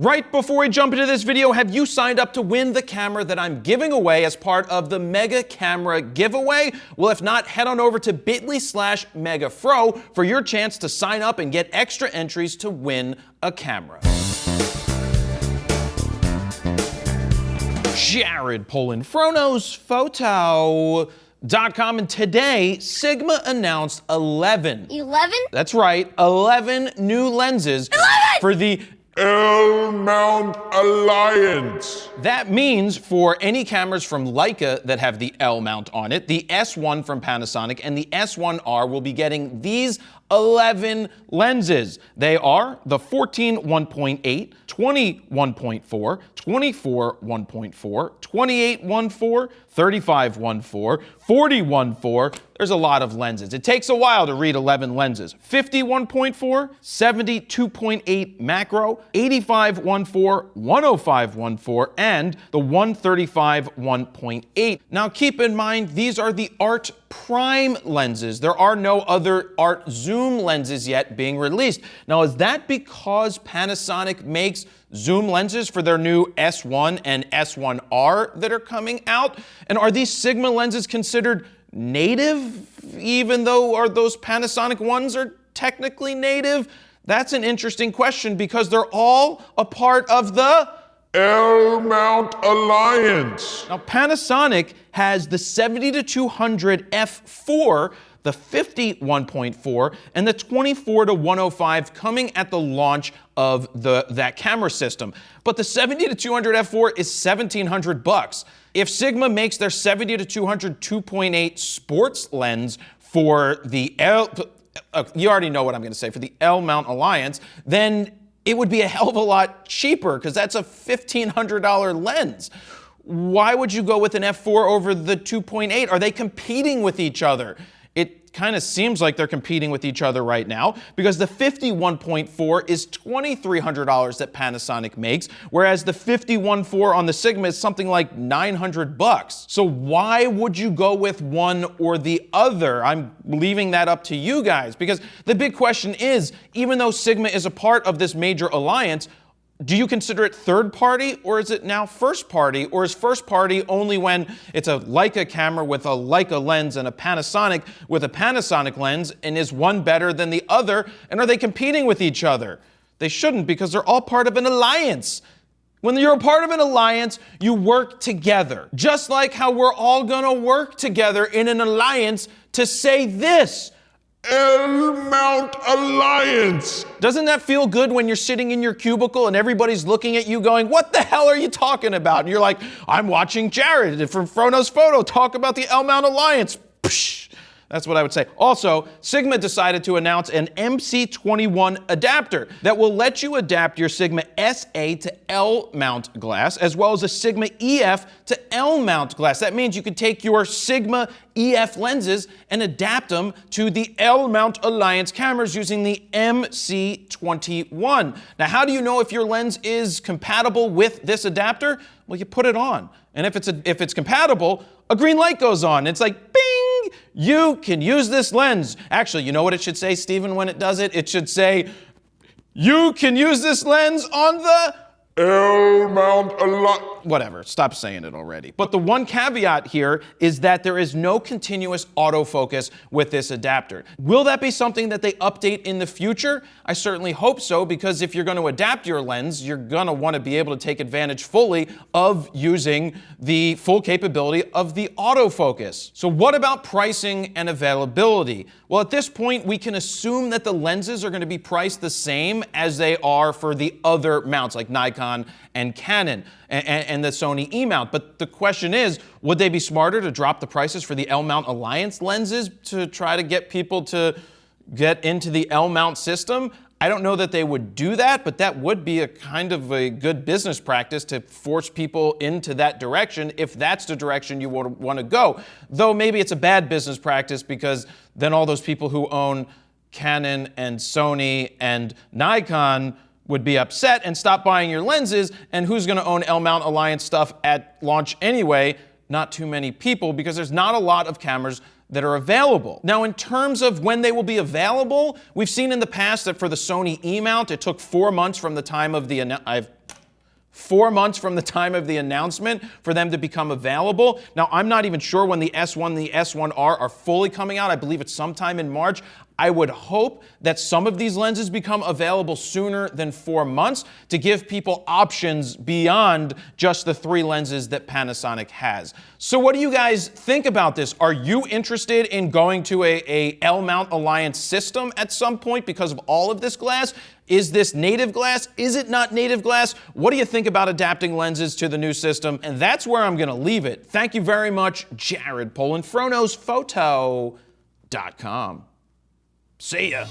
Right before we jump into this video, have you signed up to win the camera that I'm giving away as part of the Mega Camera giveaway? Well, if not, head on over to bit.ly/megafro for your chance to sign up and get extra entries to win a camera. Jared Polin, FroKnowsPhoto.com, and today Sigma announced 11. 11? That's right, 11 new lenses for the L-mount Alliance. That means for any cameras from Leica that have the L mount on it, the S1 from Panasonic and the S1R will be getting these 11 lenses. They are the 14 1.8, 20 1.4, 24 1.4, 28 1.4, 35 1.4, 40 1.4. There's a lot of lenses. It takes a while to read 11 lenses. 50 1.4, 70 2.8 macro, 85 1.4, 105 1.4, and the 135 1.8. Now keep in mind, these are the Art Prime lenses. There are no other Art Zoom lenses yet being released. Now, is that because Panasonic makes zoom lenses for their new S1 and S1R that are coming out? And are these Sigma lenses considered native, even though those Panasonic ones are technically native? That's an interesting question because they're all a part of the L-mount Alliance. Now, Panasonic has the 70-200 f4, the 50 1.4, and the 24 to 105 coming at the launch of that camera system. But the 70-200 f4 is $1,700. If Sigma makes their 70-200 2.8 sports lens for the you already know what I'm going to say, for the L-mount Alliance, then it would be a hell of a lot cheaper because that's a $1,500 lens. Why would you go with an f4 over the 2.8? Are they competing with each other? It kind of seems like they're competing with each other right now because the 50 1.4 is $2,300 that Panasonic makes, whereas the 50 1.4 on the Sigma is something like $900. So why would you go with one or the other? I'm leaving that up to you guys because the big question is, even though Sigma is a part of this major alliance, do you consider it third party or is it now first party? Or is first party only when it's a Leica camera with a Leica lens and a Panasonic with a Panasonic lens, and is one better than the other? And are they competing with each other? They shouldn't, because they're all part of an alliance. When you're a part of an alliance, you work together. Just like how we're all gonna work together in an alliance to say this: L-mount Alliance. Doesn't that feel good when you're sitting in your cubicle and everybody's looking at you going, what the hell are you talking about? And you're like, I'm watching Jared from FroKnowsPhoto talk about the L-mount Alliance. Psh. That's what I would say. Also, Sigma decided to announce an MC21 adapter that will let you adapt your Sigma SA to L mount glass, as well as a Sigma EF to L mount glass. That means you could take your Sigma EF lenses and adapt them to the L mount Alliance cameras using the MC21. Now, how do you know if your lens is compatible with this adapter? Well, you put it on. And if it's compatible, a green light goes on. It's like, bing! You can use this lens. Actually, you know what it should say, Stephen, when it does it? It should say, you can use this lens on the L-mount Alliance. Whatever, stop saying it already. But the one caveat here is that there is no continuous autofocus with this adapter. Will that be something that they update in the future? I certainly hope so, because if you're going to adapt your lens, you're going to want to be able to take advantage fully of using the full capability of the autofocus. So what about pricing and availability? Well, at this point, we can assume that the lenses are going to be priced the same as they are for the other mounts like Nikon and Canon and the Sony E-mount. But the question is, would they be smarter to drop the prices for the L-mount Alliance lenses to try to get people to get into the L-mount system? I don't know that they would do that, but that would be a kind of a good business practice to force people into that direction if that's the direction you want to go. Though maybe it's a bad business practice because then all those people who own Canon and Sony and Nikon would be upset and stop buying your lenses, and who's going to own L-mount Alliance stuff at launch anyway? Not too many people, because there's not a lot of cameras that are available. Now, in terms of when they will be available, we've seen in the past that for the Sony E-mount, it took 4 months from the time of the 4 months from the time of the announcement for them to become available. Now, I'm not even sure when the S1 and the S1R are fully coming out. I believe it's sometime in March. I would hope that some of these lenses become available sooner than 4 months to give people options beyond just the 3 lenses that Panasonic has. So what do you guys think about this? Are you interested in going to a L-mount Alliance system at some point because of all of this glass? Is this native glass? Is it not native glass? What do you think about adapting lenses to the new system? And that's where I'm going to leave it. Thank you very much, Jared Polin, FroKnowsPhoto.com. See ya.